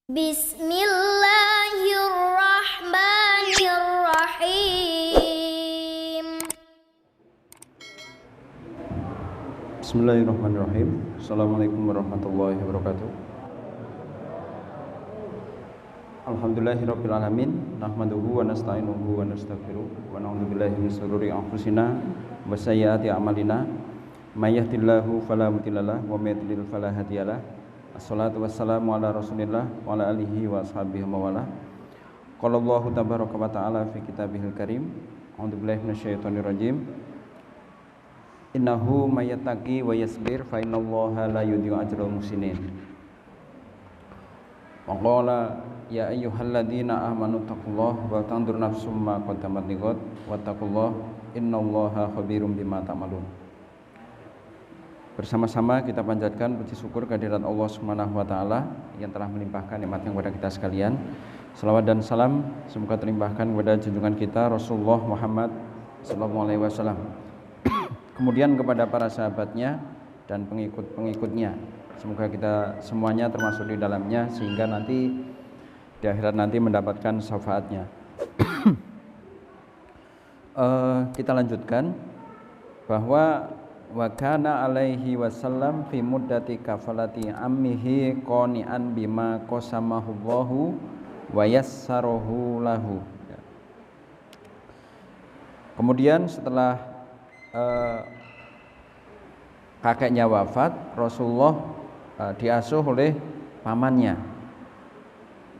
Bismillahirrahmanirrahim. Bismillahirrahmanirrahim. Assalamualaikum warahmatullahi wabarakatuh. Alhamdulillahirabbil alamin, nahmaduhu wa nasta'inuhu wa nastaghfiruh wa na'udzubillahi min shururi anfusina wa sayyiati a'malina. May yahdihillahu fala mudhillalah wa may yudlil fala hadiyalah. Assalatu wassalamu ala Rasulillah wa ala alihi wa ashabihi wa wala. Qala Allahu tabaraka wa ta'ala fi kitabihil karim. A'udzubillahi minasyaitonir rajim. Innahu may yattaqi wa yasbir fa innallaha la yudhi'u ajral muhsinin. Wa qala ya ayyuhalladzina amanu taqullaha wa tanzur nafsum ma qaddamat lighad wattaqullaha innallaha khabirum bima ta'malun. Bersama-sama kita panjatkan puji syukur kehadirat Allah Subhanahu wa taala yang telah melimpahkan nikmatnya kepada kita sekalian. Selawat dan salam semoga terlimpahkan kepada junjungan kita Rasulullah Muhammad sallallahu alaihi wasallam. Kemudian kepada para sahabatnya dan pengikut-pengikutnya. Semoga kita semuanya termasuk di dalamnya sehingga nanti di akhirat nanti mendapatkan syafaatnya. Kita lanjutkan bahwa wa kana alaihi wasallam fi muddati kafalati ammihi qani'an bima qasamahu Allahu wa yassarahu lahu. Kemudian setelah kakeknya wafat, Rasulullah diasuh oleh pamannya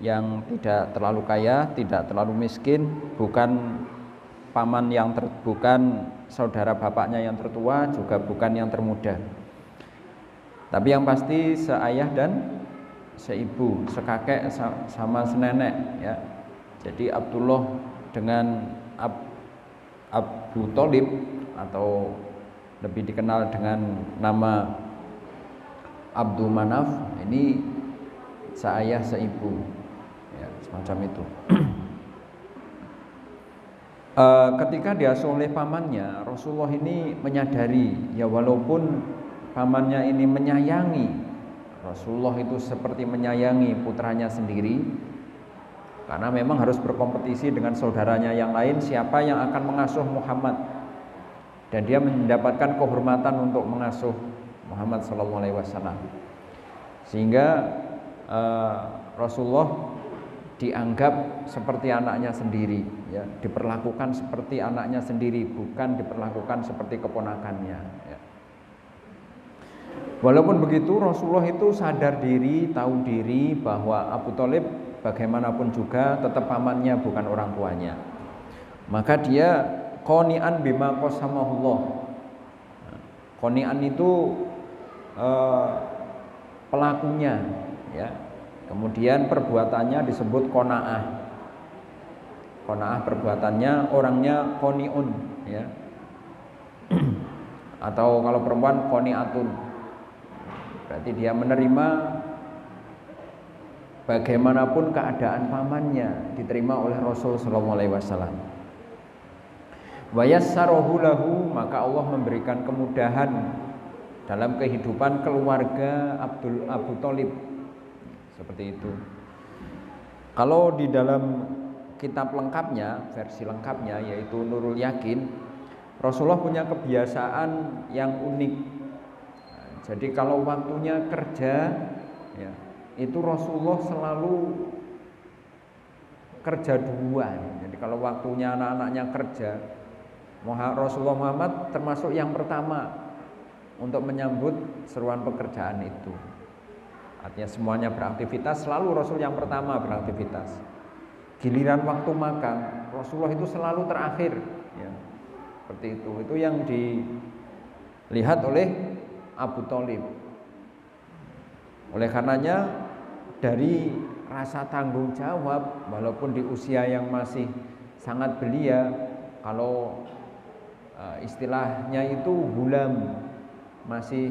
yang tidak terlalu kaya, tidak terlalu miskin, bukan paman yang bukan saudara bapaknya yang tertua, juga bukan yang termuda. Tapi yang pasti seayah dan seibu, sekakek sama senenek ya. Jadi Abdullah dengan Abu Thalib atau lebih dikenal dengan nama Abdul Manaf, ini seayah seibu ya, semacam itu. Ketika diasuh oleh pamannya, Rasulullah ini menyadari ya walaupun pamannya ini menyayangi, Rasulullah itu seperti menyayangi putranya sendiri, karena memang harus berkompetisi dengan saudaranya yang lain siapa yang akan mengasuh Muhammad, dan dia mendapatkan kehormatan untuk mengasuh Muhammad SAW. Sehingga Rasulullah dianggap seperti anaknya sendiri ya, diperlakukan seperti anaknya sendiri, bukan diperlakukan seperti keponakannya ya. Walaupun begitu Rasulullah itu sadar diri, tahu diri bahwa Abu Thalib bagaimanapun juga tetap pamannya, bukan orang tuanya. Maka dia qani'an bima qasamahullah. Qani'an itu pelakunya ya. Kemudian perbuatannya disebut qanaah. Qanaah perbuatannya, orangnya qani'un ya. Atau kalau perempuan qani'atun. Berarti dia menerima bagaimanapun keadaan pamannya, diterima oleh Rasul sallallahu alaihi wasallam. Wa yassarahu lahu, maka Allah memberikan kemudahan dalam kehidupan keluarga Abu Thalib. Seperti itu. Kalau di dalam kitab lengkapnya, versi lengkapnya yaitu Nurul Yakin, Rasulullah punya kebiasaan yang unik. Jadi kalau waktunya kerja ya, itu Rasulullah selalu kerja duluan. Jadi kalau waktunya anak-anaknya kerja, Rasulullah Muhammad termasuk yang pertama untuk menyambut seruan pekerjaan itu. Artinya semuanya beraktivitas, selalu Rasul yang pertama beraktivitas. Giliran waktu makan, Rasulullah itu selalu terakhir ya. Seperti itu. Itu yang dilihat oleh Abu Thalib. Oleh karenanya dari rasa tanggung jawab, walaupun di usia yang masih sangat belia, kalau istilahnya itu gulam, masih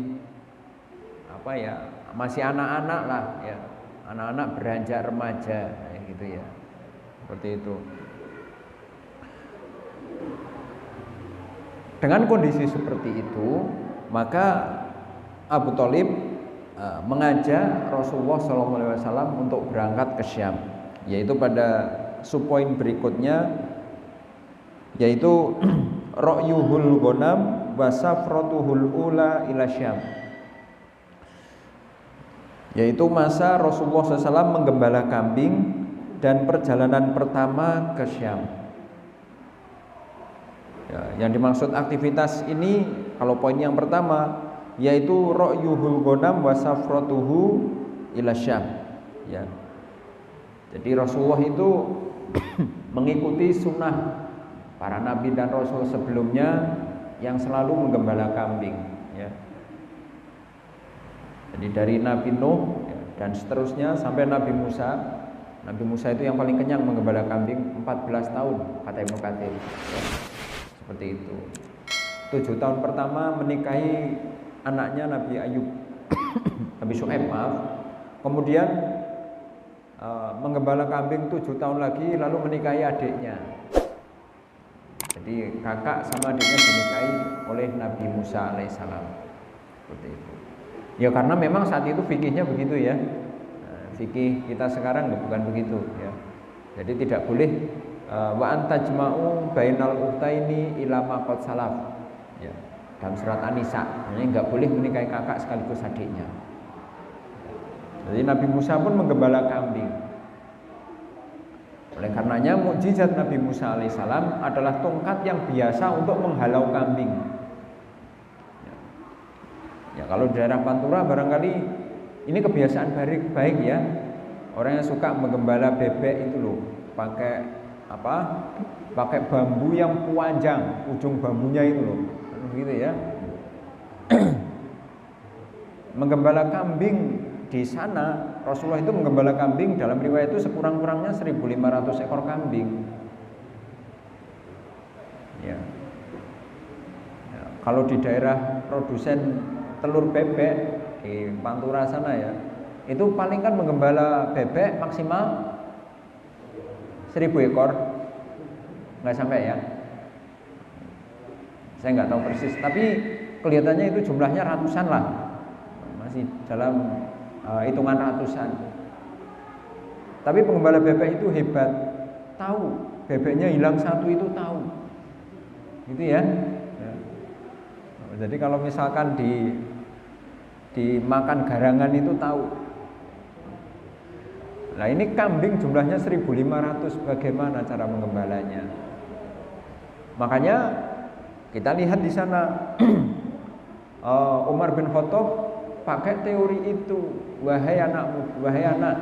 masih anak-anak lah ya, anak-anak beranjak remaja gitu ya, seperti itu. Dengan kondisi seperti itu, maka Abu Thalib mengajak Rasulullah SAW untuk berangkat ke Syam, yaitu pada subpoin berikutnya, yaitu ra'yuhul ghanam wa safratuhul ula ila Syam, yaitu masa Rasulullah SAW menggembala kambing dan perjalanan pertama ke Syam. Ya, yang dimaksud aktivitas ini, kalau poin yang pertama, yaitu ra'yuhul ghanam wa safratuhu ila Syam. Ya. Jadi Rasulullah itu mengikuti sunnah para nabi dan rasul sebelumnya yang selalu menggembala kambing. Ya. Jadi dari Nabi Nuh dan seterusnya sampai Nabi Musa. Nabi Musa itu yang paling kenyang menggembala kambing 14 tahun kata Ibnu Katsir. Ya. Seperti itu. 7 tahun pertama menikahi anaknya Nabi Ayub, Nabi Syuaib, maaf. Kemudian menggembala kambing 7 tahun lagi, lalu menikahi adiknya. Jadi kakak sama adiknya dinikahi oleh Nabi Musa alaihissalam. Seperti itu. Ya karena memang saat itu fikihnya begitu ya. Fikih kita sekarang bukan begitu ya. Jadi tidak boleh wa antajma'u bainal ukhtaini ila ma qad salaf. Ya. Dalam surat An-Nisa, ini enggak boleh menikahi kakak sekaligus adiknya. Jadi Nabi Musa pun menggembala kambing. Oleh karenanya mukjizat Nabi Musa alaihissalam adalah tongkat yang biasa untuk menghalau kambing. Ya kalau di daerah Pantura barangkali ini kebiasaan baik ya. Orang yang suka menggembala bebek itu loh, pakai apa? Pakai bambu yang panjang, ujung bambunya itu loh. Gitu ya. Menggembala kambing di sana, Rasulullah itu menggembala kambing dalam riwayat itu sekurang-kurangnya 1.500 ekor kambing. Ya. Ya, kalau di daerah produsen telur bebek di Pantura sana ya, itu paling kan menggembala bebek maksimal 1.000 ekor, nggak sampai ya. Saya nggak tahu persis, tapi kelihatannya itu jumlahnya ratusan lah, masih dalam hitungan ratusan. Tapi penggembala bebek itu hebat, tahu bebeknya hilang satu itu tahu, gitu ya. Jadi kalau misalkan dimakan garangan itu tahu. Nah ini kambing jumlahnya 1.500, bagaimana cara menggembalanya? Makanya kita lihat di sana Umar bin Khattab pakai teori itu, wahai anakmu, wahai anak,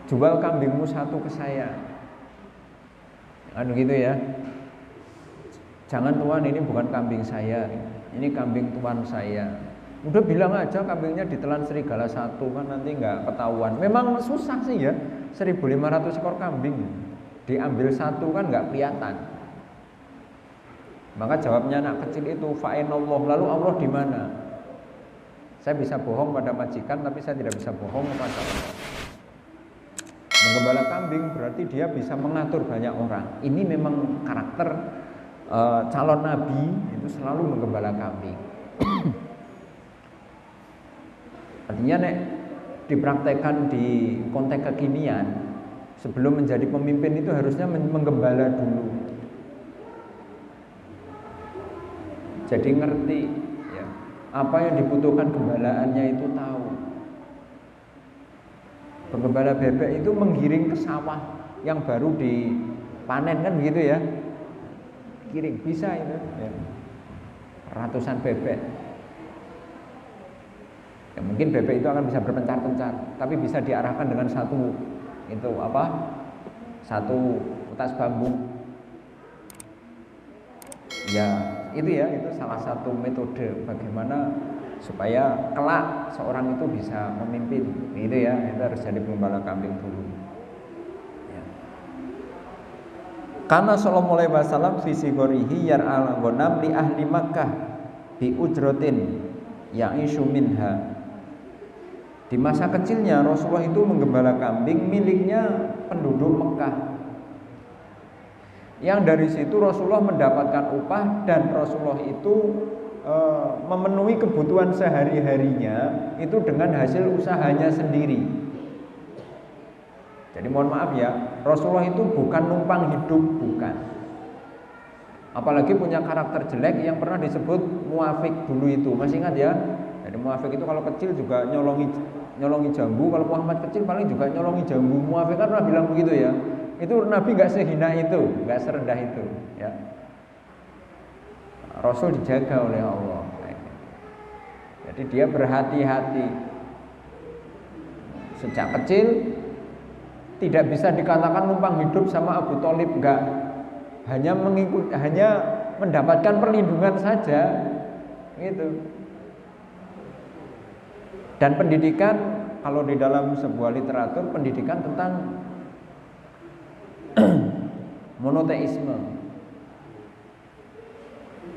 jual kambingmu satu ke saya, gitu ya. Jangan tuan, ini bukan kambing saya, ini kambing tuan saya. Udah bilang aja kambingnya ditelan serigala satu, kan nanti nggak ketahuan. Memang susah sih ya, 1.500 ekor kambing diambil satu kan nggak kelihatan. Maka jawabnya anak kecil itu, fa'inallah, lalu Allah di mana? Saya bisa bohong pada majikan, tapi saya tidak bisa bohong kepada Allah. Menggembala kambing berarti dia bisa mengatur banyak orang. Ini memang karakter calon nabi, itu selalu menggembala kambing. Artinya nek dipraktekkan di konteks kekinian, sebelum menjadi pemimpin itu harusnya menggembala dulu. Jadi ngerti ya, apa yang dibutuhkan gembalaannya itu tahu. Penggembala bebek itu menggiring ke sawah yang baru dipanen kan begitu ya. Giring bisa itu ya. Ratusan bebek. Ya, mungkin bebek itu akan bisa berpencar-pencar, tapi bisa diarahkan dengan satu utas bambu. Ya, itu salah satu metode bagaimana supaya kelak seorang itu bisa memimpin. Itu ya, itu harus jadi penggembala kambing dulu. Ya. Karena sallallahu alaihi wasallam fi sigorihi yar'al ghanam li ahli Makkah bi ujratin ya'ishu minha. Di masa kecilnya Rasulullah itu menggembala kambing miliknya penduduk Mekah. Yang dari situ Rasulullah mendapatkan upah dan Rasulullah itu memenuhi kebutuhan sehari-harinya itu dengan hasil usahanya sendiri. Jadi mohon maaf ya, Rasulullah itu bukan numpang hidup, bukan. Apalagi punya karakter jelek yang pernah disebut muafik dulu itu. Masih ingat ya? Jadi muafik itu kalau kecil juga nyolongi jambu, kalau Muhammad kecil paling juga nyolongi jambu. Muafik kan pernah bilang begitu ya. Itu Nabi nggak sehina itu, nggak serendah itu, ya. Rasul dijaga oleh Allah. Jadi dia berhati-hati. Sejak kecil tidak bisa dikatakan numpang hidup sama Abu Thalib, enggak. Hanya mendapatkan perlindungan saja, gitu. Dan pendidikan, kalau di dalam sebuah literatur pendidikan tentang monoteisme,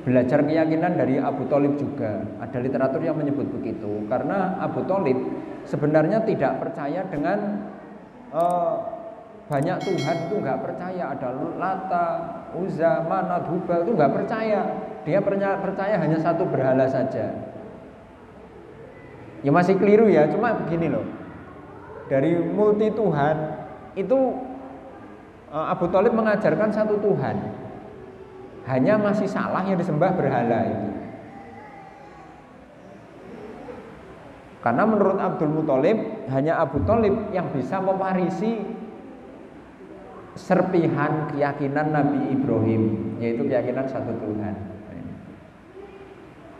belajar keyakinan dari Abu Thalib juga. Ada literatur yang menyebut begitu. Karena Abu Thalib sebenarnya tidak percaya dengan banyak Tuhan, itu nggak percaya. Ada Lata, Uzza, Manat, Hubal, itu nggak percaya. Dia percaya hanya satu berhala saja. Ya masih keliru ya, cuma begini loh. Dari multi Tuhan itu Abu Thalib mengajarkan satu Tuhan. Hanya masih salah yang disembah berhala itu. Karena menurut Abdul Muthalib, hanya Abu Thalib yang bisa mewarisi serpihan keyakinan Nabi Ibrahim, yaitu keyakinan satu Tuhan.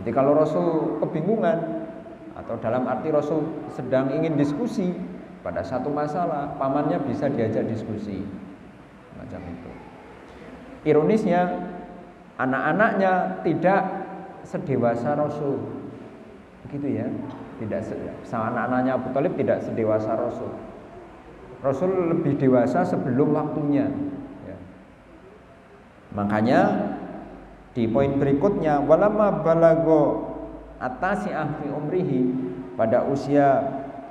Jadi kalau Rasul kebingungan, atau dalam arti Rasul sedang ingin diskusi pada satu masalah, pamannya bisa diajak diskusi, macam itu. Ironisnya, anak-anaknya tidak sedewasa Rasul, begitu ya. Tidak sama anak-anaknya Abu Thalib tidak sedewasa Rasul. Rasul lebih dewasa sebelum waktunya, ya. Makanya di poin berikutnya, walamma balago atasi'ah fi umrihi, pada usia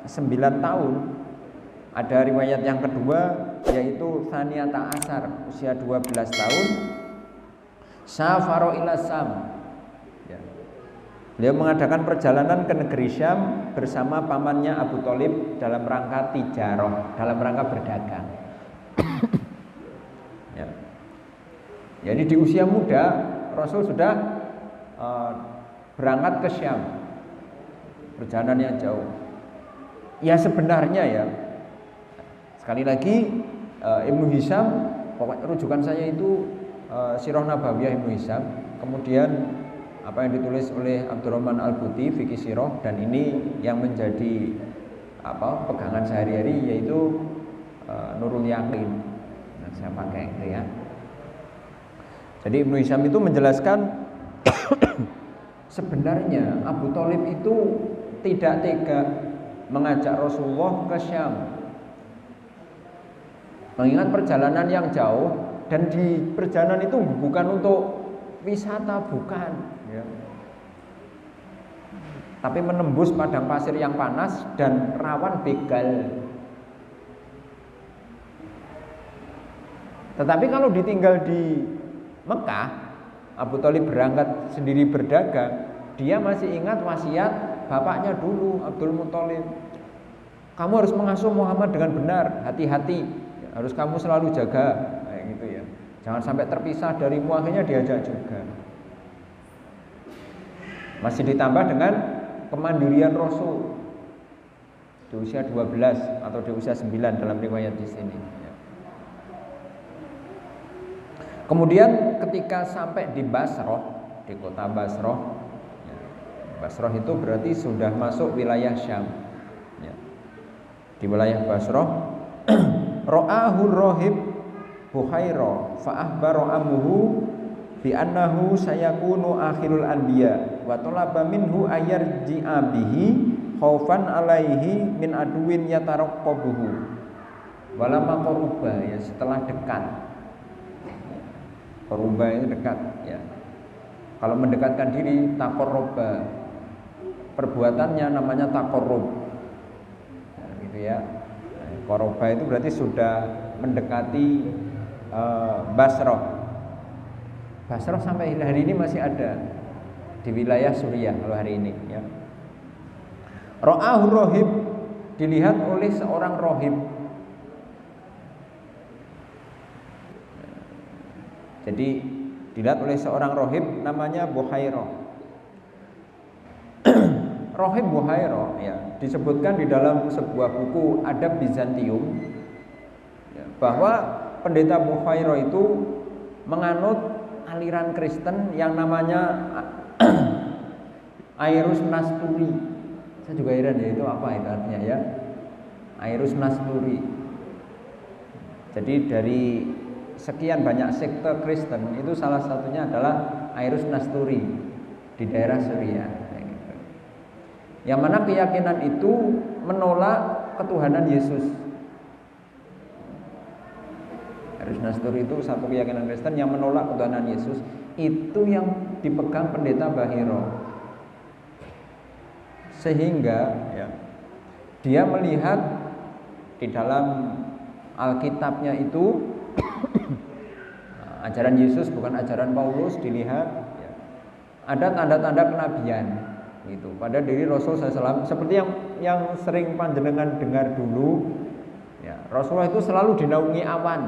9 tahun. Ada riwayat yang kedua, yaitu Tsaniyata Asar, usia 12 tahun, safaro ila Sam, ya. Beliau mengadakan perjalanan ke negeri Syam bersama pamannya Abu Thalib dalam rangka tijarah, dalam rangka berdagang. Ya. Jadi di usia muda Rasul sudah berangkat ke Syam, perjalanan yang jauh. Ya sebenarnya ya, sekali lagi Ibnu Hisham, pokoknya rujukan saya itu Sirah Nabawiyah Ibnu Hisham, kemudian apa yang ditulis oleh Abdurrahman Al-Buti Fikih Sirah, dan ini yang menjadi pegangan sehari-hari, yaitu Nurul Yaqin. Nah, saya pakai itu ya. Jadi Ibnu Hisham itu menjelaskan sebenarnya Abu Thalib itu tidak tega mengajak Rasulullah ke Syam, mengingat perjalanan yang jauh, dan di perjalanan itu bukan untuk wisata, bukan, ya. Tapi menembus padang pasir yang panas dan rawan begal. Tetapi kalau ditinggal di Mekah, Abu Thalib berangkat sendiri berdagang, dia masih ingat wasiat bapaknya dulu, Abdul Muthalib. Kamu harus mengasuh Muhammad dengan benar, hati-hati, harus kamu selalu jaga, kayak gitu ya. Jangan sampai terpisah darimu, akhirnya diajak juga. Masih ditambah dengan kemandirian Rasul di usia 12 atau di usia 9 dalam riwayat di sini. Kemudian ketika sampai di Basrah, di kota Basrah, ya, Basrah itu berarti sudah masuk wilayah Syam, ya. Di wilayah Basrah, ro'ahur rohib Buhaira fa'ahbaro amuhu bi annahu sayakunu akhirul anbiya wa talaba minhu ayarji'a bihi khaufan alaihi min aduwin yataraqqabuhu. Walama qaruba, ya, setelah dekat. Qaruba itu dekat, ya. Kalau mendekatkan diri, taqarraba. Perbuatannya namanya taqarrub. Nah, gitu ya. Qaruba itu berarti sudah mendekati Basrah. Basrah sampai hari ini masih ada. di wilayah Suriah kalau hari ini ya. Ra'ahu rohib, dilihat oleh seorang rohib. Jadi dilihat oleh seorang rohib namanya Buhairah. Rohib Buhairah ya, disebutkan di dalam sebuah buku Adab Bizantium ya, bahwa pendeta Buhairah itu menganut aliran Kristen yang namanya Airus Nasturi. Saya juga heran ya, itu apa itu artinya ya? Airus Nasturi. Jadi dari sekian banyak sekte Kristen itu salah satunya adalah Airus Nasturi di daerah Suriah. Yang mana keyakinan itu menolak ketuhanan Yesus. Airus Nasturi itu satu keyakinan Kristen yang menolak ketuhanan Yesus. Itu yang dipegang pendeta Bahiro. Sehingga ya, dia melihat di dalam Alkitabnya itu ajaran Yesus bukan ajaran Paulus, dilihat ya, ada tanda-tanda kenabian gitu pada diri Rasul SAW, seperti yang sering panjenengan dengar dulu ya, Rasulullah itu selalu dinaungi awan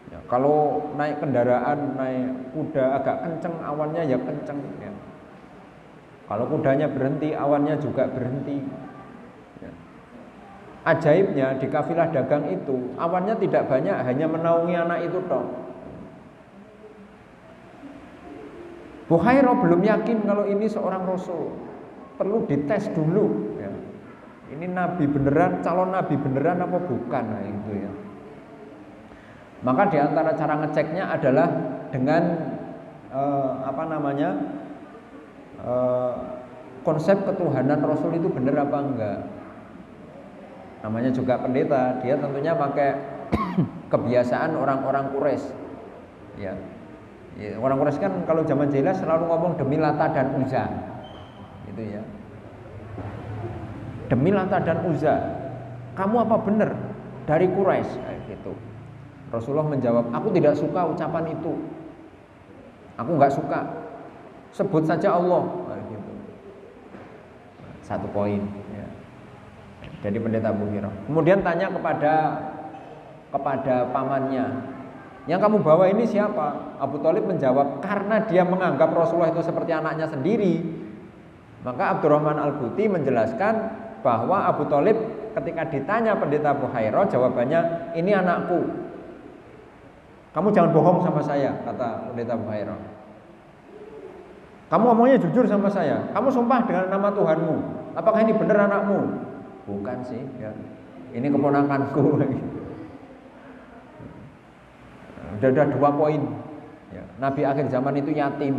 ya, kalau naik kendaraan, naik kuda agak kenceng, awannya ya kenceng ya. Kalau kudanya berhenti, awannya juga berhenti ya. Ajaibnya di kafilah dagang itu awannya tidak banyak, hanya menaungi anak itu toh. Buhairah belum yakin kalau ini seorang rasul, perlu dites dulu ya. Ini nabi beneran, calon nabi beneran apa bukan, nah itu ya. Maka diantara cara ngeceknya adalah dengan konsep ketuhanan Rasul itu benar apa enggak. Namanya juga pendeta, dia tentunya pakai kebiasaan orang-orang Quraisy ya. Orang Quraisy kan kalau zaman jahiliyah selalu ngomong demi Lata dan Uzza gitu ya. Demi Lata dan Uzza, kamu apa benar dari Quraisy gitu. Rasulullah menjawab, aku tidak suka ucapan itu, aku enggak suka, sebut saja Allah gitu. Satu poin ya. Jadi pendeta Buhairah kemudian tanya kepada pamannya, yang kamu bawa ini siapa? Abu Thalib menjawab, karena dia menganggap Rasulullah itu seperti anaknya sendiri, maka Abdurrahman Al-Buti menjelaskan bahwa Abu Thalib ketika ditanya pendeta Buhairah, jawabannya, ini anakku, kamu jangan bohong sama saya, kata pendeta Buhairah. Kamu ngomongnya jujur sama saya, kamu sumpah dengan nama Tuhanmu, apakah ini benar anakmu? Bukan sih ya. Ini keponakanku. Udah 2 poin ya. Nabi akhir zaman itu yatim.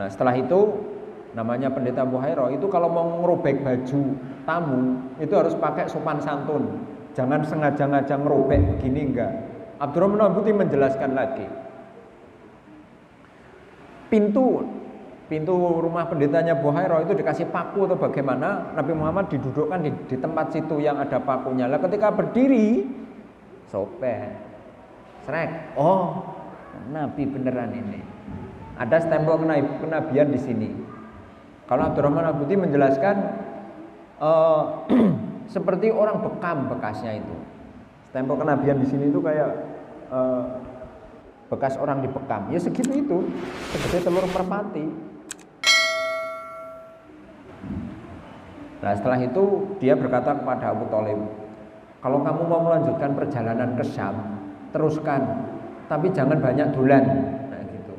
Nah setelah itu namanya pendeta Buhairah itu kalau mau ngerobek baju tamu itu harus pakai sopan santun, jangan sengaja-ngaja ngerobek begini, enggak. Abdurrahman Al-Buti menjelaskan lagi, pintu rumah pendetanya Buhairah itu dikasih paku atau bagaimana, Nabi Muhammad didudukkan di tempat situ yang ada pakunya. Lah ketika berdiri, sopet, srek, oh Nabi beneran ini. Ada stempel kenabian di sini. Kalau Abdurrahman Al-Buti menjelaskan seperti orang bekam bekasnya itu. Stempel kenabian di sini itu kayak bekas orang dibekam. Ya segitu itu, segede telur merpati. Nah setelah itu dia berkata kepada Abu Thalib, kalau kamu mau melanjutkan perjalanan ke Syam, teruskan, tapi jangan banyak dolan. Nah gitu.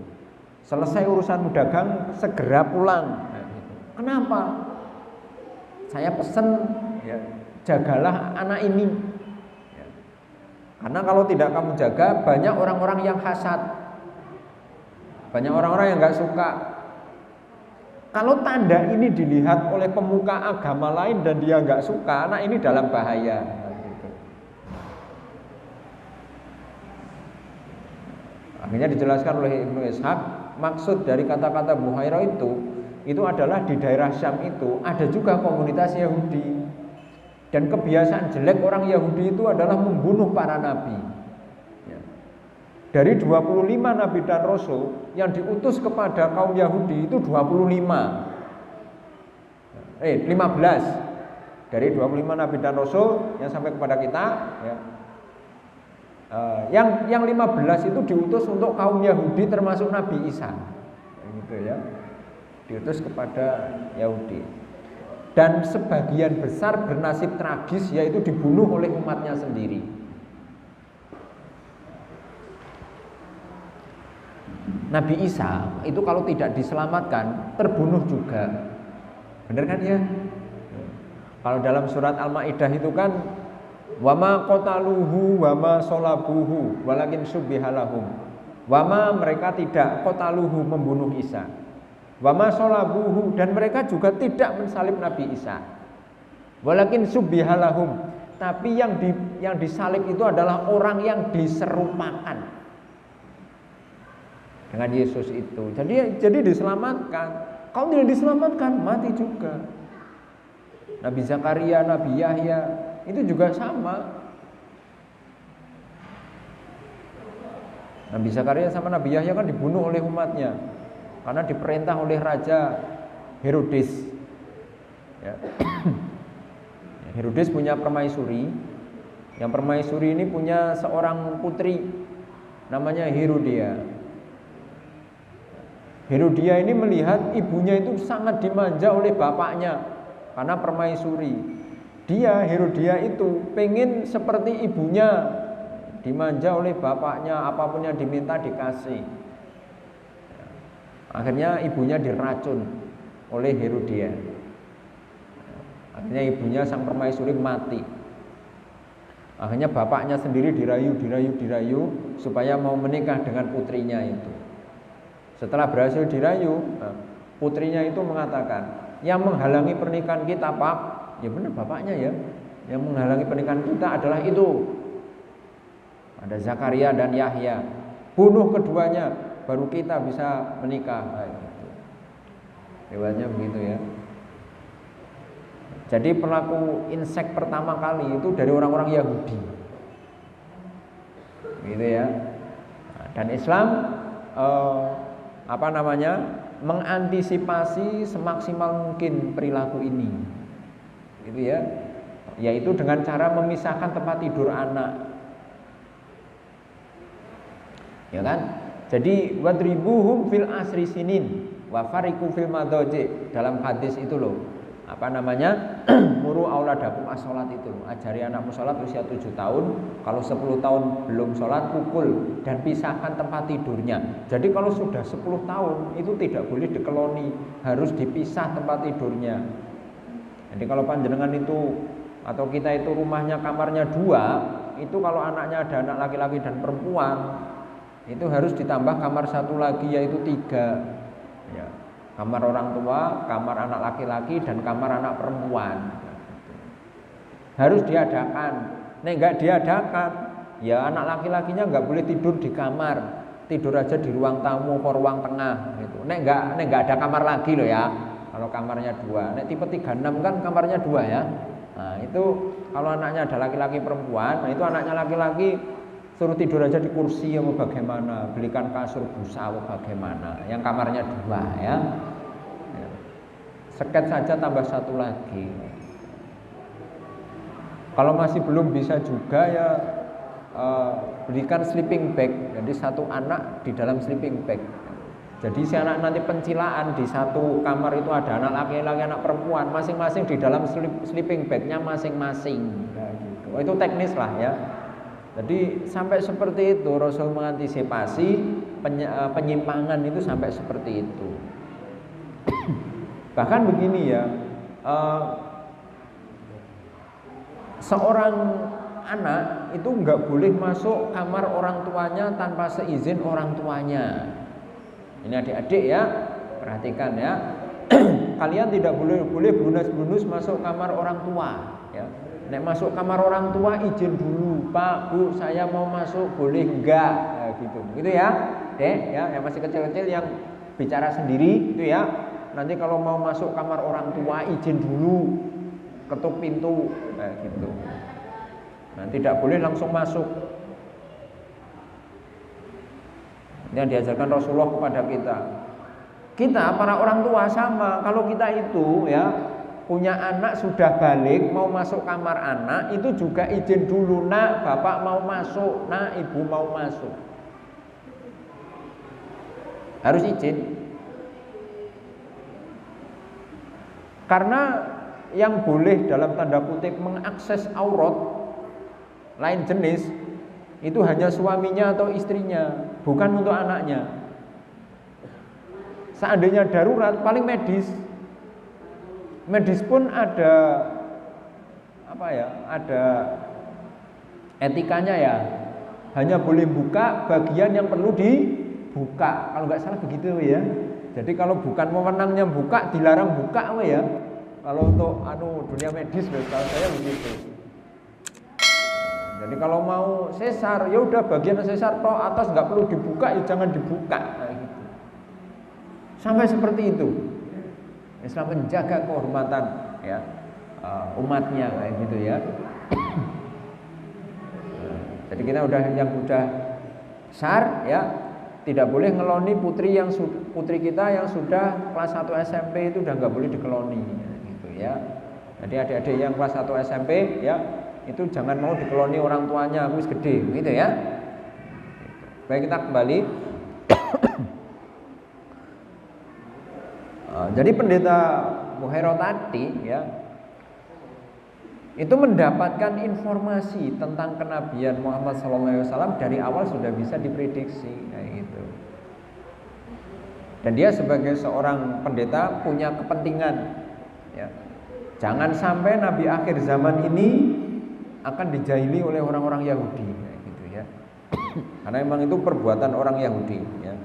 Selesai urusanmu dagang, segera pulang. Nah, gitu. Kenapa? Saya pesen, ya, jagalah anak ini. Ya. Karena kalau tidak kamu jaga, banyak orang-orang yang hasad, banyak orang-orang yang nggak suka. Kalau tanda ini dilihat oleh pemuka agama lain dan dia nggak suka, anak ini dalam bahaya. Akhirnya dijelaskan oleh Ibnu Ishaq, maksud dari kata-kata Buhairah itu adalah di daerah Syam itu ada juga komunitas Yahudi. Dan kebiasaan jelek orang Yahudi itu adalah membunuh para nabi. Ya. Dari 25 nabi dan rasul yang diutus kepada kaum Yahudi itu 15. Dari 25 nabi dan rasul yang sampai kepada kita, ya. Yang 15 itu diutus untuk kaum Yahudi termasuk Nabi Isa. Gitu ya. Diutus kepada Yahudi. Dan sebagian besar bernasib tragis, yaitu dibunuh oleh umatnya sendiri. Nabi Isa itu kalau tidak diselamatkan terbunuh juga. Benar kan ya? Kalau dalam surat Al-Maidah itu kan wama qataluhu wama solabuhu walakin subbihalahum. Wama mereka tidak qataluhu membunuh Isa. Wama solabuhu dan mereka juga tidak mensalib Nabi Isa. Walakin subbihalahum. Tapi yang disalib itu adalah orang yang diserupakan dengan Yesus itu. Jadi diselamatkan. Kalau tidak diselamatkan mati juga. Nabi Zakaria, Nabi Yahya itu juga sama. Nabi Zakaria sama Nabi Yahya kan dibunuh oleh umatnya karena diperintah oleh Raja Herodes. Ya. Herodes punya permaisuri. Yang permaisuri ini punya seorang putri namanya Herodia. Herodia ini melihat ibunya itu sangat dimanja oleh bapaknya karena permaisuri. Herodia itu pengen seperti ibunya, dimanja oleh bapaknya, apapun yang diminta dikasih. Akhirnya ibunya diracun oleh Herodia. Akhirnya ibunya sang permaisuri mati. Akhirnya bapaknya sendiri dirayu supaya mau menikah dengan putrinya itu. Setelah berhasil dirayu, putrinya itu mengatakan, yang menghalangi pernikahan kita, Pak, ya benar bapaknya ya, yang menghalangi pernikahan kita adalah itu. Ada Zakaria dan Yahya, bunuh keduanya, baru kita bisa menikah. Hebatnya begitu ya. Jadi pelaku insek pertama kali itu dari orang-orang Yahudi, gitu ya. Dan Islam mengantisipasi semaksimal mungkin perilaku ini, gitu ya, yaitu dengan cara memisahkan tempat tidur anak, ya kan? Jadi wadribuhum fil asri sinin wa fariqu fil madaji, dalam hadis itu loh, muru auladakum as-sholat itu, ajari anakmu sholat usia 7 tahun, kalau 10 tahun belum sholat pukul dan pisahkan tempat tidurnya. Jadi kalau sudah 10 tahun itu tidak boleh dikeloni, harus dipisah tempat tidurnya. Jadi kalau panjenengan itu atau kita itu rumahnya kamarnya 2, itu kalau anaknya ada anak laki-laki dan perempuan, itu harus ditambah kamar 1 lagi, yaitu 3 ya. Kamar orang tua, kamar anak laki-laki, dan kamar anak perempuan. Harus diadakan. Nek enggak diadakan, ya anak laki-lakinya enggak boleh tidur di kamar, tidur aja di ruang tamu atau ruang tengah gitu. Nek enggak ada kamar lagi loh ya. Kalau kamarnya 2, nek tipe 36 kan kamarnya 2 ya. Nah, itu kalau anaknya ada laki-laki perempuan, nah itu anaknya laki-laki suruh tidur aja di kursi ya, mau bagaimana, belikan kasur busa mau bagaimana, yang kamarnya 2 ya. Seket saja tambah 1 lagi. Kalau masih belum bisa juga ya berikan sleeping bag. Jadi 1 anak di dalam sleeping bag. Jadi si anak nanti pencilaan di 1 kamar itu ada anak laki-laki, anak perempuan, masing-masing di dalam sleeping bagnya masing-masing. Nah, gitu. Itu teknis lah ya. Jadi sampai seperti itu Rasul mengantisipasi penyimpangan itu sampai seperti itu. Bahkan begini ya, seorang anak itu nggak boleh masuk kamar orang tuanya tanpa seizin orang tuanya. Ini adik-adik ya, perhatikan ya. Kalian tidak boleh blunus-blunus masuk kamar orang tua ya. Nek masuk kamar orang tua izin dulu, Pak, Bu, saya mau masuk, boleh enggak? Ya, gitu ya, Dek ya, yang masih kecil-kecil yang bicara sendiri itu ya. Nanti kalau mau masuk kamar orang tua izin dulu, ketuk pintu, gitu. Nah, tidak boleh langsung masuk. yang diajarkan Rasulullah kepada kita. Kita para orang tua sama, kalau kita itu ya punya anak sudah balik mau masuk kamar anak itu juga izin dulu, nak bapak mau masuk, nak ibu mau masuk, harus izin. Karena yang boleh dalam tanda kutip mengakses aurat lain jenis itu hanya suaminya atau istrinya, bukan untuk anaknya. Seandainya darurat paling medis pun ada ada etikanya ya, hanya boleh buka bagian yang perlu dibuka, kalau nggak salah begitu ya. Jadi kalau bukan wewenangnya buka, dilarang buka ya. Kalau untuk dunia medis kalau saya begitu. Jadi kalau mau sesar ya udah bagian sesar toh, atas nggak perlu dibuka ya jangan dibuka gitu. Sampai seperti itu. Islam menjaga kehormatan ya umatnya kayak gitu ya. Jadi kita yang udah besar ya, tidak boleh ngeloni putri kita yang sudah kelas 1 SMP itu udah nggak boleh dikeloni gitu ya. Jadi adik-adik yang kelas 1 SMP ya itu jangan mau dikeloni orang tuanya, wis gede gitu ya. Baik, kita kembali. Jadi pendeta Buhairah tadi ya itu mendapatkan informasi tentang kenabian Muhammad SAW dari awal sudah bisa diprediksi kayak gitu. Dan dia sebagai seorang pendeta punya kepentingan ya. Jangan sampai nabi akhir zaman ini akan dijahili oleh orang-orang Yahudi kayak gitu ya. Karena memang itu perbuatan orang Yahudi ya.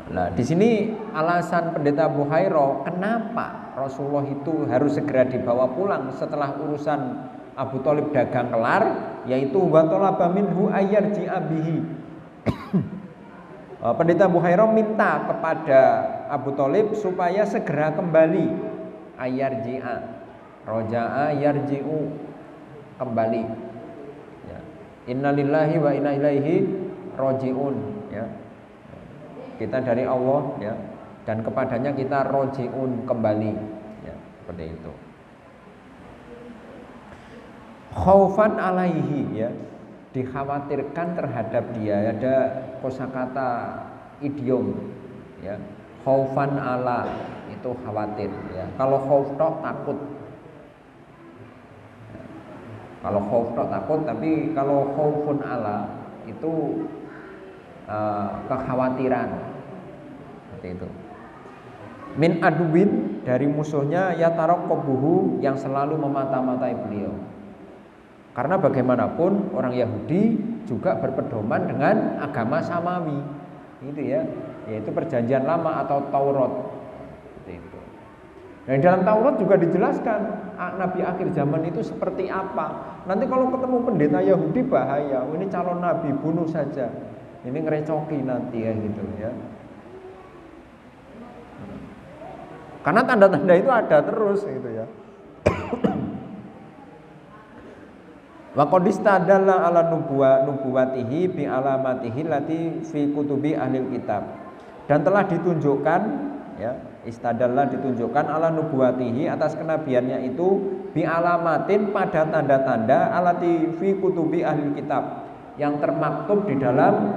Nah, di sini alasan pendeta Buhairah kenapa Rasulullah itu harus segera dibawa pulang setelah urusan Abu Thalib dagang kelar, yaitu wa talaba minhu ayyarji'a bihi. Pendeta Buhairah minta kepada Abu Thalib supaya segera kembali, ayyarji'a, roja'a yarji'u, kembali. Ya. Innalillahi wa inna ilaihi roji'un ya. Kita dari Allah ya, dan kepadanya kita roji'un, kembali ya, seperti itu. Khaufan alaihi ya, dikhawatirkan terhadap dia. Ada kosakata idiom ya, khaufan ala itu khawatir ya. Kalau khauf tok takut ya. Kalau khauf tok takut, tapi kalau khaufun ala itu kekhawatiran seperti itu. Min aduwin, dari musuhnya, ya taraqabuhu, yang selalu memata-matai beliau. Karena bagaimanapun orang Yahudi juga berpedoman dengan agama samawi, gitu ya, yaitu perjanjian lama atau Taurat. Seperti itu. Dan dalam Taurat juga dijelaskan nabi akhir zaman itu seperti apa. Nanti kalau ketemu pendeta Yahudi bahaya, ini calon nabi, bunuh saja. Ini ngerecoki nanti ya gitu ya. Karena tanda-tanda itu ada terus gitu ya. Wa qad istadalla ala nubuwatihi bi alamatihi lati fi kutubi ahli kitab. Dan telah ditunjukkan ya, istadalla ditunjukkan ala nubuwatihi, atas kenabiannya itu, bi alamatin, pada tanda-tanda, alati fi kutubi ahli kitab, yang termaktub di dalam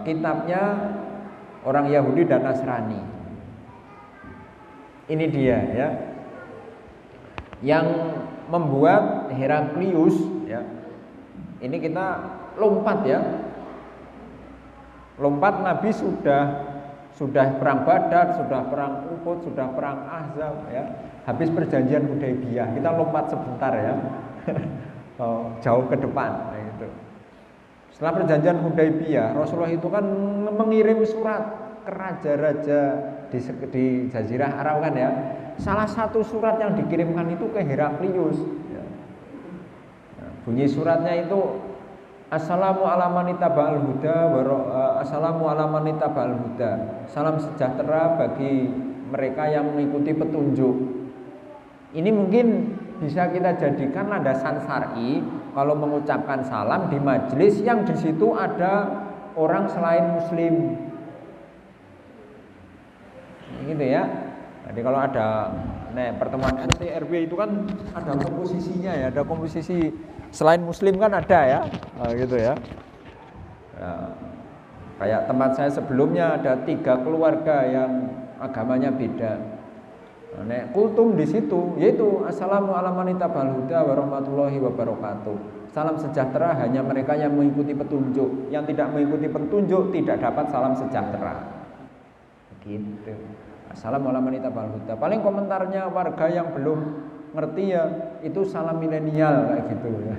kitabnya orang Yahudi dan Nasrani. Ini dia ya, yang membuat Heraklius ya. Ini kita lompat ya, lompat. Nabi sudah perang Badar, sudah perang Uhud, sudah perang Ahzab ya. Habis perjanjian Hudaybiyah, kita lompat sebentar ya. Jauh ke depan gitu. Setelah perjanjian Hudaybiyah, Rasulullah itu kan mengirim surat ke raja-raja di Jazirah Arab kan ya. Salah satu surat yang dikirimkan itu ke Heraklius ya. Bunyi suratnya itu, Assalamu ala man ittaba'al huda Assalamu ala man ittaba'al huda. Salam sejahtera bagi mereka yang mengikuti petunjuk. Ini mungkin bisa kita jadikan landasan syar'i kalau mengucapkan salam di majelis yang di situ ada orang selain muslim. Gitu ya. Jadi kalau ada pertemuan RT RW itu kan ada komposisinya ya, ada komposisi selain muslim kan ada ya. Gitu ya. Kayak tempat saya sebelumnya ada 3 keluarga yang agamanya beda. Kultum di situ yaitu assalamualaikum warahmatullahi wabarakatuh. Salam sejahtera hanya mereka yang mengikuti petunjuk. Yang tidak mengikuti petunjuk tidak dapat salam sejahtera. Gitu. Assalamualaikum. Paling komentarnya warga yang belum ngerti ya itu salam milenial kayak gitu ya.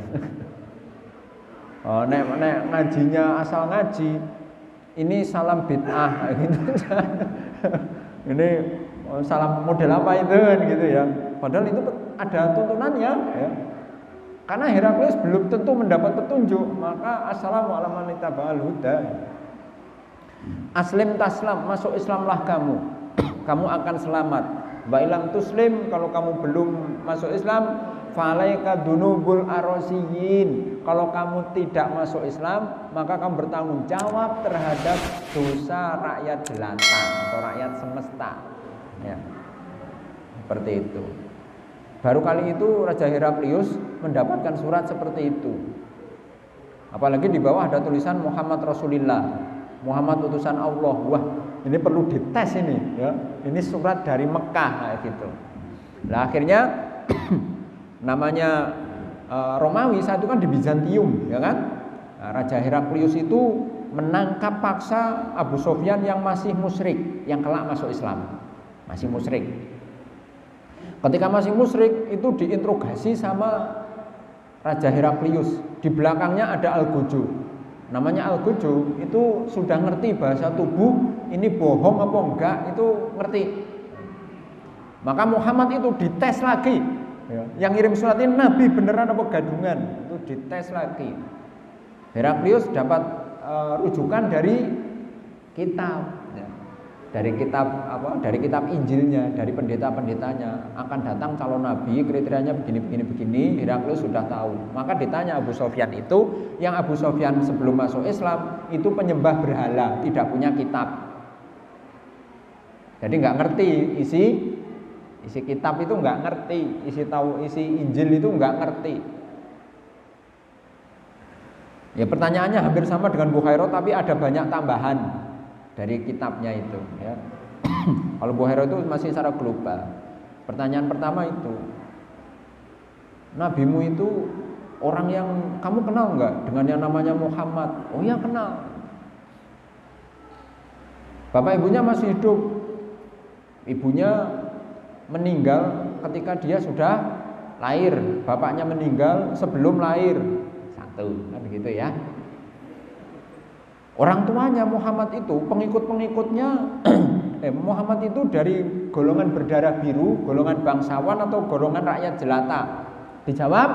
Nek ngajinya asal ngaji ini salam bid'ah kayak gitu. Ini salam model apa itu gitu ya. Padahal itu ada tuntunannya ya. Karena Heraklius belum tentu mendapat petunjuk, maka assalamualaikum. Aslim taslam, masuk Islamlah kamu. Kamu akan selamat. Wa ilam tuslim, kalau kamu belum masuk Islam, falaika dunubul arosiyin. Kalau kamu tidak masuk Islam, maka kamu bertanggung jawab terhadap dosa rakyat jelata atau rakyat semesta. Ya. Seperti itu. Baru kali itu Raja Heraklius mendapatkan surat seperti itu. Apalagi di bawah ada tulisan Muhammad Rasulullah, Muhammad utusan Allah. Wah, ini perlu dites ini ya. Ini surat dari Mekah kayak gitu. Nah, akhirnya namanya Romawi saat itu kan di Bizantium ya kan. Nah, Raja Heraklius itu menangkap paksa Abu Sufyan yang masih musyrik, yang kelak masuk Islam. Masih musyrik. Ketika masih musyrik itu diinterogasi sama Raja Heraklius. Di belakangnya ada Al-Gojo. Namanya Al-Gojo itu sudah ngerti bahasa tubuh, ini bohong apa enggak itu ngerti. Maka Muhammad itu dites lagi. Yang ngirim surat ini nabi beneran apa gadungan? Itu dites lagi. Heraklius dapat rujukan dari kitab. Dari kitab Injilnya, dari pendeta-pendetanya akan datang calon nabi, kriterianya begini. Heraklius sudah tahu. Maka ditanya Abu Sufyan itu, yang Abu Sufyan sebelum masuk Islam itu penyembah berhala, tidak punya kitab. Jadi nggak ngerti isi kitab itu nggak ngerti, isi Injil itu nggak ngerti. Ya pertanyaannya hampir sama dengan Bukhairah, tapi ada banyak tambahan dari kitabnya itu ya. Kalau Bukhairah itu masih secara global. Pertanyaan pertama itu, nabimu itu orang yang kamu kenal nggak dengan yang namanya Muhammad? Oh iya kenal. Bapak ibunya masih hidup. Ibunya meninggal ketika dia sudah lahir. Bapaknya meninggal sebelum lahir. Satu, kan begitu ya. Orang tuanya Muhammad itu, pengikut-pengikutnya Muhammad itu dari golongan berdarah biru, golongan bangsawan atau golongan rakyat jelata? Dijawab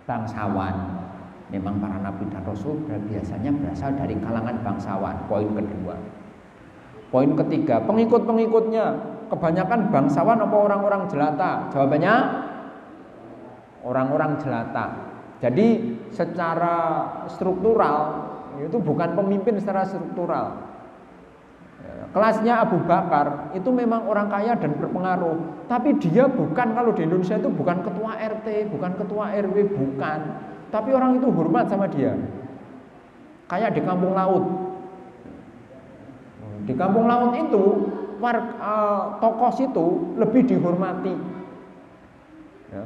bangsawan. Memang para nabi dan rasul biasanya berasal dari kalangan bangsawan. Poin kedua. Poin ketiga, pengikut-pengikutnya kebanyakan bangsawan apa orang-orang jelata? Jawabannya orang-orang jelata. Jadi secara struktural itu bukan pemimpin secara struktural. Kelasnya Abu Bakar itu memang orang kaya dan berpengaruh, tapi dia bukan, kalau di Indonesia itu bukan ketua RT, bukan ketua RW, bukan. Tapi orang itu hormat sama dia. Kayak di Kampung Laut. Di Kampung Laut itu tokoh situ lebih dihormati. Ya.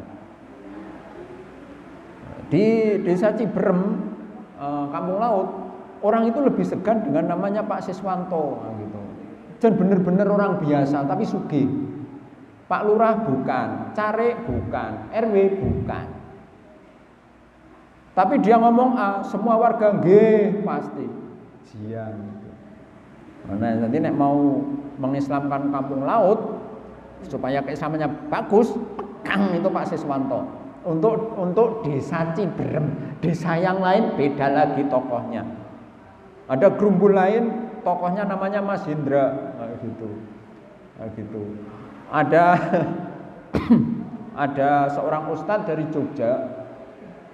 Di Desa Ciberem, Kampung Laut, orang itu lebih segan dengan namanya Pak Siswanto gitu. Dan benar-benar orang biasa tapi sugih. Pak Lurah bukan, Carik bukan, RW bukan. Tapi dia ngomong A, semua warga nggih pasti. Siang gitu. Nah, nanti nek mau mengislamkan Kampung Laut supaya keislamannya bagus, pegang itu Pak Siswanto. Untuk Desa Ciberem, desa yang lain beda lagi tokohnya. Ada gerumbul lain tokohnya namanya Mas Hendra, gitu. Ada seorang ustadz dari Jogja,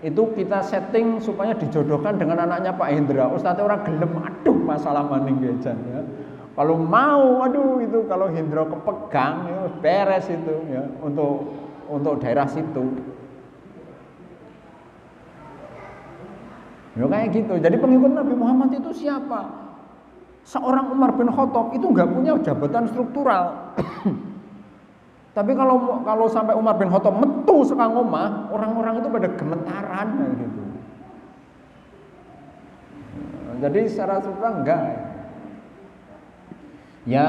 itu kita setting supaya dijodohkan dengan anaknya Pak Hendra. Ustadznya orang gelem, aduh masalah maning gejan ya. Kalau mau, aduh itu kalau Hendra kepegang ya, beres itu ya untuk daerah situ. Ya kayak gitu. Jadi pengikut Nabi Muhammad itu siapa? Seorang Umar bin Khattab itu nggak punya jabatan struktural. Tapi kalau sampai Umar bin Khattab metu sekang omah, orang-orang itu pada gemetaran kayak gitu. Jadi secara struktural enggak. Ya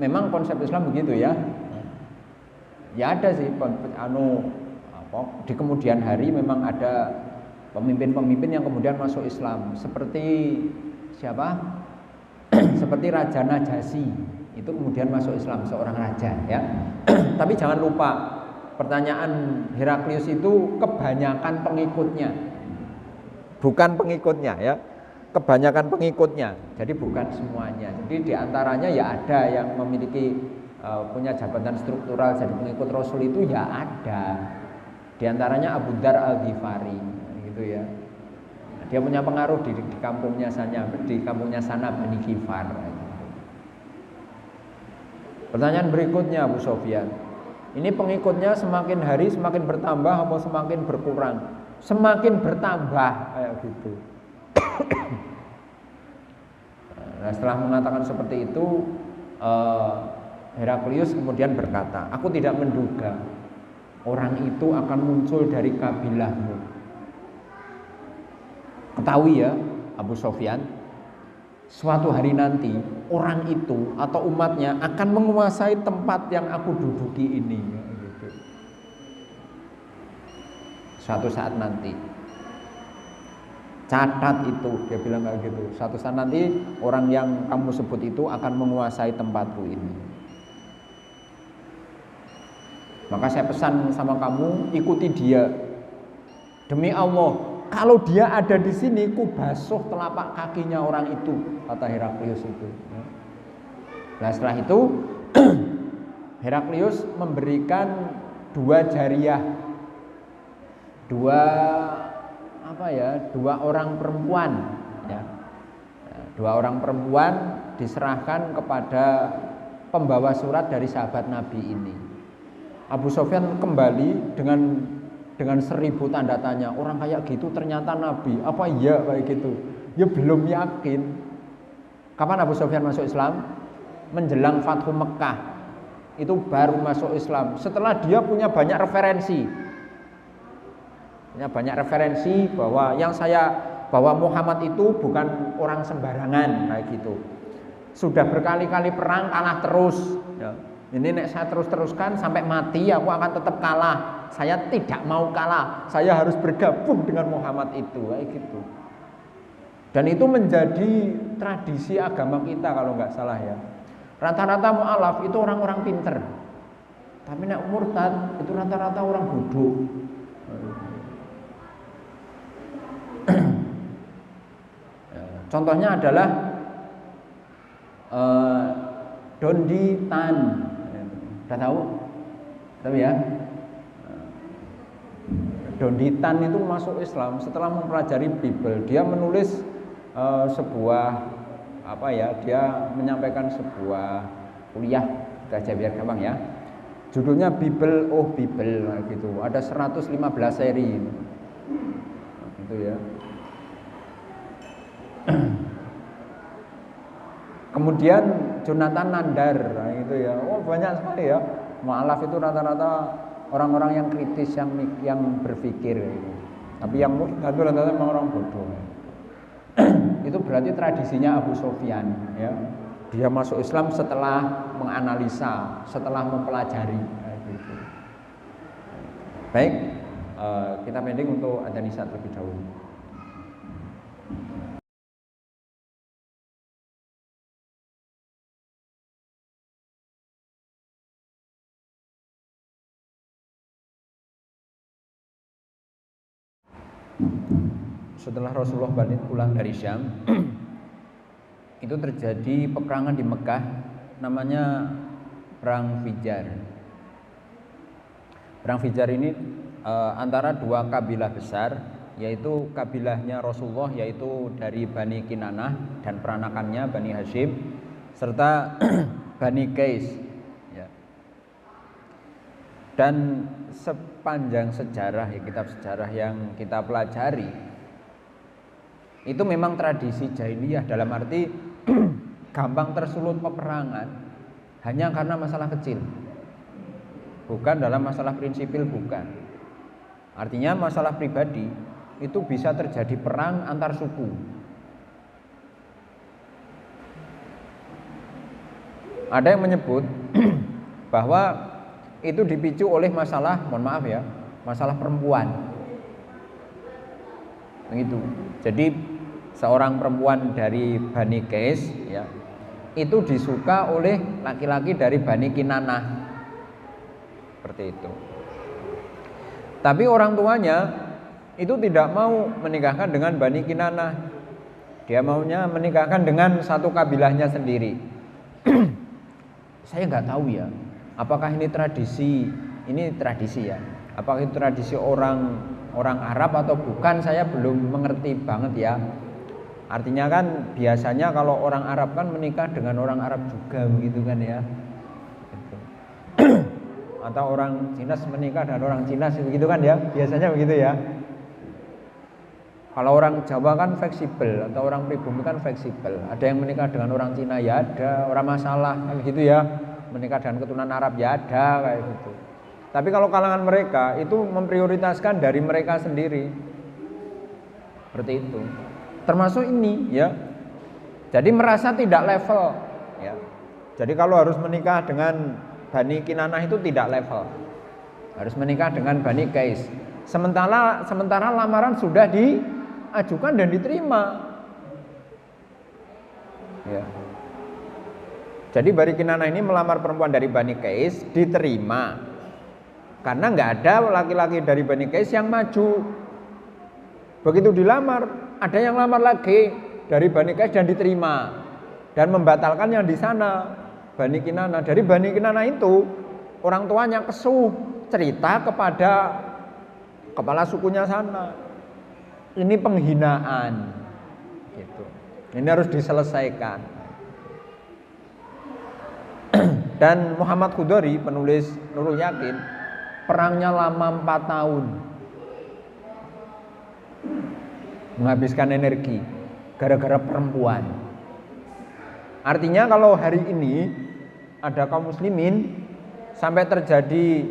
memang konsep Islam begitu ya. Ya ada sih di kemudian hari memang ada pemimpin-pemimpin yang kemudian masuk Islam. Seperti siapa? Seperti Raja Najasyi, itu kemudian masuk Islam, seorang raja ya. Tapi jangan lupa, pertanyaan Heraklius itu kebanyakan pengikutnya, bukan pengikutnya ya, kebanyakan pengikutnya. Jadi bukan semuanya. Jadi diantaranya ya ada yang memiliki punya jabatan struktural jadi pengikut Rasul itu ya ada. Diantaranya Abu Dzar Al-Ghifari gitu ya. Dia punya pengaruh di kampungnya sana Bani Ghifar. Pertanyaan berikutnya Abu Sofyan, ini pengikutnya semakin hari semakin bertambah atau semakin berkurang? Semakin bertambah kayak gitu. Nah, setelah mengatakan seperti itu, Heraklius kemudian berkata, aku tidak menduga orang itu akan muncul dari kabilahmu. Ketahui ya Abu Sofyan, suatu hari nanti orang itu atau umatnya akan menguasai tempat yang aku duduki ini gitu. Suatu saat nanti, catat itu, dia bilang kayak gitu. Suatu saat nanti orang yang kamu sebut itu akan menguasai tempatku ini. Maka saya pesan sama kamu, ikuti dia. Demi Allah, kalau dia ada di sini, ku basuh telapak kakinya orang itu, kata Heraklius itu. Nah setelah itu Heraklius memberikan dua jariyah, dua orang perempuan, ya. Dua orang perempuan diserahkan kepada pembawa surat dari sahabat Nabi ini. Abu Sofyan kembali dengan 1000 tanda tanya. Orang kayak gitu ternyata Nabi. Apa iya kayak gitu? Ya belum yakin. Kapan Abu Sofyan masuk Islam? Menjelang Fathu Mekah. Itu baru masuk Islam. Setelah dia punya banyak referensi. Bahwa Muhammad itu bukan orang sembarangan kayak gitu. Sudah berkali-kali perang kalah terus. Ya. Ini nek saya teruskan sampai mati aku akan tetap kalah. Saya tidak mau kalah. Saya harus bergabung dengan Muhammad itu kayak gitu. Dan itu menjadi tradisi agama kita kalau nggak salah ya. Rata-rata mu'alaf itu orang-orang pinter. Tapi nek murtad itu rata-rata orang bodoh. Contohnya adalah Dondi Tan. Udah tahu? Tahu ya? Dondi Tan itu masuk Islam setelah mempelajari Bible. Dia menulis dia menyampaikan sebuah kuliah, kita aja biar gampang ya. Judulnya Bible gitu. Ada 115 seri. Gitu ya. Kemudian Jonathan Nandar, gitu ya. Oh banyak sekali ya. Mu'alaf itu rata-rata orang-orang yang kritis, yang berpikir. Gitu. Tapi yang rata-rata memang orang bodoh. Itu berarti tradisinya Abu Sofyan. Ya. Dia masuk Islam setelah menganalisa, setelah mempelajari. Gitu. Baik, kita pending untuk adzan isya terlebih dahulu. Setelah Rasulullah balik pulang dari Syam, itu terjadi peperangan di Mekah, namanya Perang Fijar. Perang Fijar ini antara dua kabilah besar, yaitu kabilahnya Rasulullah, yaitu dari Bani Kinanah dan peranakannya Bani Hashim, serta Bani Qais ya. Dan sepanjang sejarah ya, kitab sejarah yang kita pelajari, itu memang tradisi jahiliyah, dalam arti gampang tersulut peperangan hanya karena masalah kecil, bukan dalam masalah prinsipil, bukan. Artinya masalah pribadi itu bisa terjadi perang antar suku. Ada yang menyebut bahwa itu dipicu oleh masalah, mohon maaf ya, masalah perempuan. Begitu. Jadi seorang perempuan dari Bani Qais ya, itu disuka oleh laki-laki dari Bani Kinanah. Seperti itu. Tapi orang tuanya itu tidak mau menikahkan dengan Bani Kinanah. Dia maunya menikahkan dengan satu kabilahnya sendiri. Saya nggak tahu ya, apakah ini tradisi ya, apakah itu tradisi orang Arab atau bukan, saya belum mengerti banget ya. Artinya kan biasanya kalau orang Arab kan menikah dengan orang Arab juga begitu kan ya, atau orang Cina menikah dengan orang Cina begitu kan ya, biasanya begitu ya. Kalau orang Jawa kan fleksibel, atau orang pribumi kan fleksibel. Ada yang menikah dengan orang Cina ya ada, orang masalah kan gitu ya. Menikah dengan keturunan Arab ya ada, kayak gitu. Tapi kalau kalangan mereka itu memprioritaskan dari mereka sendiri. Seperti itu. Termasuk ini ya. Jadi merasa tidak level ya. Jadi kalau harus menikah dengan Bani Kinanah itu tidak level. Harus menikah dengan Bani Qais. Sementara lamaran sudah diajukan dan diterima. Ya. Jadi Bani Kinanah ini melamar perempuan dari Bani Qais, diterima. Karena nggak ada laki-laki dari Bani Qais yang maju. Begitu dilamar, ada yang lamar lagi dari Bani Qais dan diterima. Dan membatalkan yang di sana, Bani Kinanah. Dari Bani Kinanah itu, orang tuanya kesuh, cerita kepada kepala sukunya sana. Ini penghinaan. Gitu. Ini harus diselesaikan. Dan Muhammad Khudairi, penulis Nurul Yakin, perangnya lama 4 tahun, menghabiskan energi gara-gara perempuan. Artinya kalau hari ini ada kaum muslimin sampai terjadi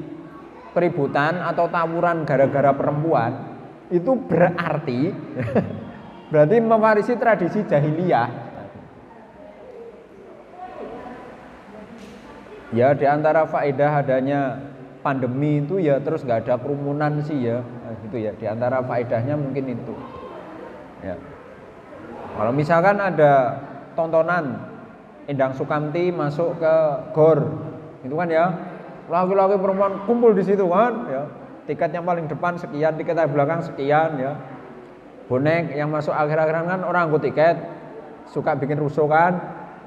keributan atau tawuran gara-gara perempuan, itu berarti mewarisi tradisi jahiliyah. Ya, di antara faedah adanya pandemi itu ya terus nggak ada kerumunan sih ya, gitu ya. Di antara faedahnya mungkin itu. Ya. Kalau misalkan ada tontonan Endang Sukamti masuk ke gor, itu kan ya, laki-laki perempuan kumpul di situ kan, ya. Tiketnya paling depan sekian, tiket belakang sekian, ya. Bonek yang masuk akhir-akhiran kan orang anggo tiket, suka bikin rusuh kan,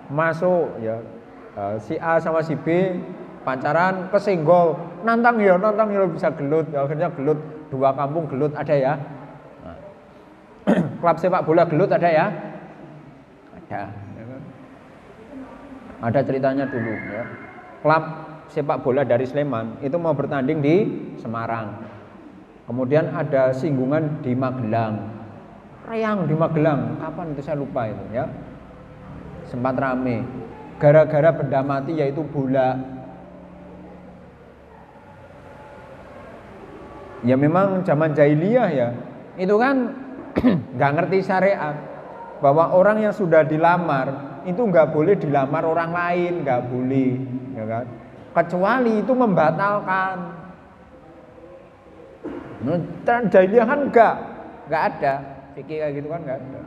masuk ya. Si A sama si B pacaran kesenggol, nantang ya bisa gelut, ya, akhirnya gelut, 2 kampung gelut ada ya. Nah. Klub sepak bola gelut ada ya, ada. Ada ceritanya dulu ya. Klub sepak bola dari Sleman itu mau bertanding di Semarang. Kemudian ada singgungan di Magelang. Rayang di Magelang, kapan itu saya lupa itu ya. Sempat rame. Gara-gara benda mati yaitu bola. Ya memang zaman jahiliyah ya. Itu kan nggak ngerti syariat, bahwa orang yang sudah dilamar itu nggak boleh dilamar orang lain, nggak boleh, ya kan? Kecuali itu membatalkan. Nah, jahiliyah kan nggak ada, fikih kayak gitu kan nggak ada.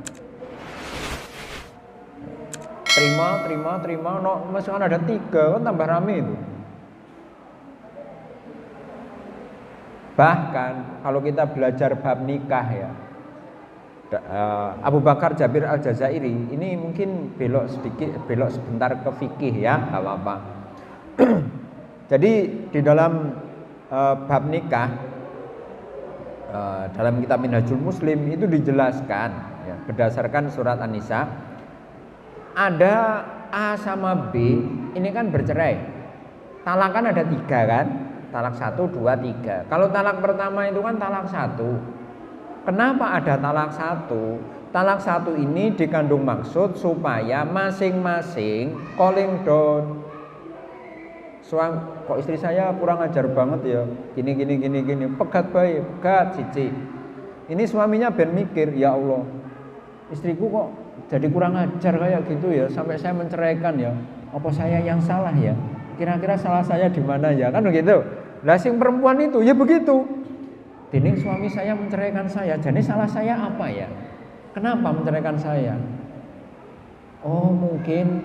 Terima, no, masih kan ada 3 kan tambah rame itu. Bahkan kalau kita belajar bab nikah ya, Abu Bakar Jabir Al-Jazairi ini mungkin belok sebentar ke fikih ya, nggak apa-apa. Jadi di dalam bab nikah dalam kitab Minhajul Muslim itu dijelaskan ya, berdasarkan surat An-Nisa, ada A sama B ini kan bercerai. Talak kan ada 3 kan, talak 1, 2, 3. Kalau talak pertama itu kan talak 1. Kenapa ada talak 1? Talak 1 ini dikandung maksud supaya masing-masing calling down. Kok istri saya kurang ajar banget ya, gini, pegat baik, pegat cici. Ini suaminya ben mikir, ya Allah, istriku kok jadi kurang ajar kayak gitu ya, sampai saya menceraikan ya. Apa saya yang salah ya? Kira-kira salah saya di mana ya? Kan begitu. Lah sing perempuan itu ya begitu. Dini suami saya menceraikan saya, jadi salah saya apa ya? Kenapa menceraikan saya? Oh mungkin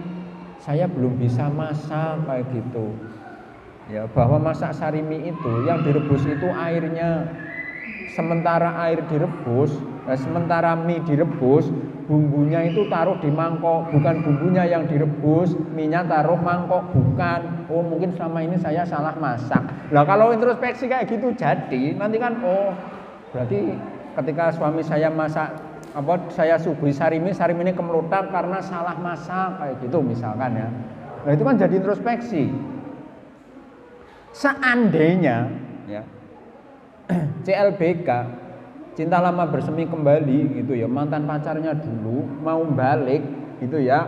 saya belum bisa masak kayak gitu. Ya, bahwa masak sarimi itu yang direbus itu airnya, sementara air direbus, sementara mie direbus, bumbunya itu taruh di mangkok, bukan bumbunya yang direbus, minyak taruh mangkok, bukan. Oh mungkin selama ini saya salah masak. Lah kalau introspeksi kayak gitu jadi nanti kan berarti ketika suami saya masak saya suguhi sarimi ini kemelutak karena salah masak kayak gitu misalkan ya. Nah itu kan jadi introspeksi. Seandainya ya CLBK, cinta lama bersemi kembali gitu ya, mantan pacarnya dulu mau balik gitu ya.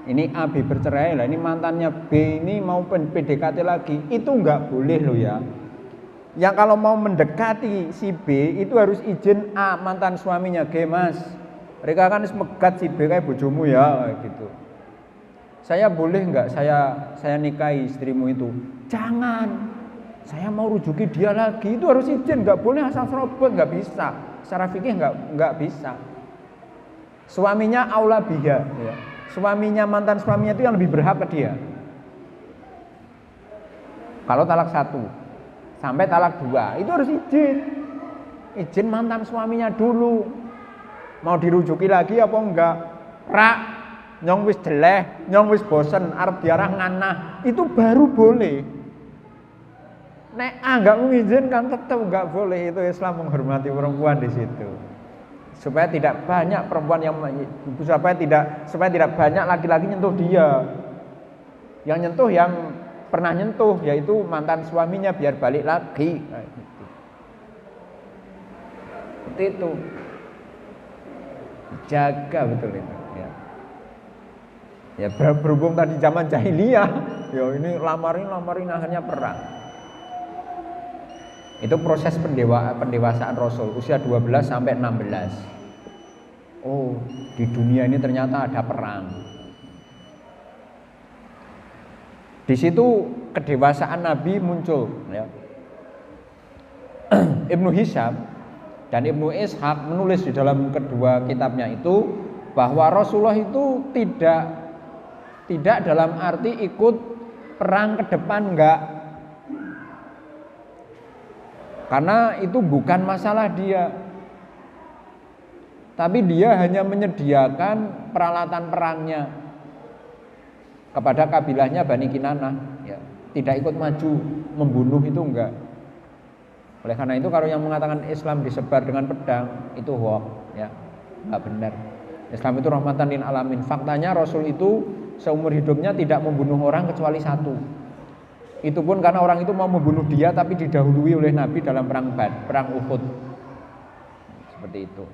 Ini A B bercerai, lah ini mantannya B ini mau PDKT lagi, itu nggak boleh loh ya. Yang kalau mau mendekati si B itu harus izin A mantan suaminya, G mas, mereka kan megat si B kayak bojomu ya gitu. Saya boleh nggak saya nikahi istrimu itu? Jangan. Saya mau rujuki dia lagi, itu harus izin, nggak boleh asal serobot, nggak bisa. Secara fikih nggak bisa. Suaminya aula biha, ya. Suaminya mantan suaminya itu yang lebih berhak ke dia. Kalau talak 1 sampai talak 2 itu harus izin mantan suaminya dulu. Mau dirujuki lagi apa enggak? Nyong wis jeleh, nyong wis bosen, arep diarah nganah, itu baru boleh. Nek enggak mengizinkan tetap enggak boleh. Itu Islam menghormati perempuan di situ. Supaya tidak banyak perempuan yang supaya tidak banyak laki-laki nyentuh dia. Yang nyentuh yang pernah nyentuh yaitu mantan suaminya biar balik lagi. Seperti itu. Jaga betul itu. Ya berhubung tadi zaman jahiliyah, ya ini lamarin akhirnya perang. Itu proses pendewasaan Rasul usia 12 sampai 16. Oh, di dunia ini ternyata ada perang. Di situ kedewasaan Nabi muncul ya. Ibnu Hisham dan Ibnu Ishaq menulis di dalam kedua kitabnya itu bahwa Rasulullah itu tidak dalam arti ikut perang ke depan, enggak. Karena itu bukan masalah dia. Tapi dia hanya menyediakan peralatan perangnya kepada kabilahnya Bani Kinanah ya. Tidak ikut maju membunuh itu enggak. Oleh karena itu kalau yang mengatakan Islam disebar dengan pedang itu hoax ya, enggak benar. Islam itu rahmatan lil alamin. Faktanya Rasul itu seumur hidupnya tidak membunuh orang kecuali 1. Itu pun karena orang itu mau membunuh dia tapi didahului oleh Nabi dalam perang Uhud. Seperti itu.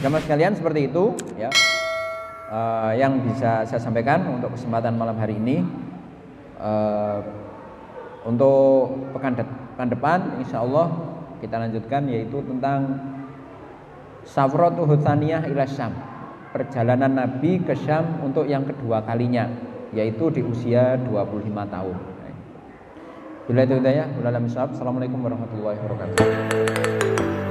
Jamaah sekalian seperti itu ya. Yang bisa saya sampaikan untuk kesempatan malam hari ini. Untuk pekan depan insyaallah kita lanjutkan yaitu tentang Safratu Hutsaniyah ila Syam, perjalanan Nabi ke Syam untuk yang kedua kalinya, yaitu di usia 25 tahun. Bila itu ya, Assalamualaikum warahmatullahi wabarakatuh.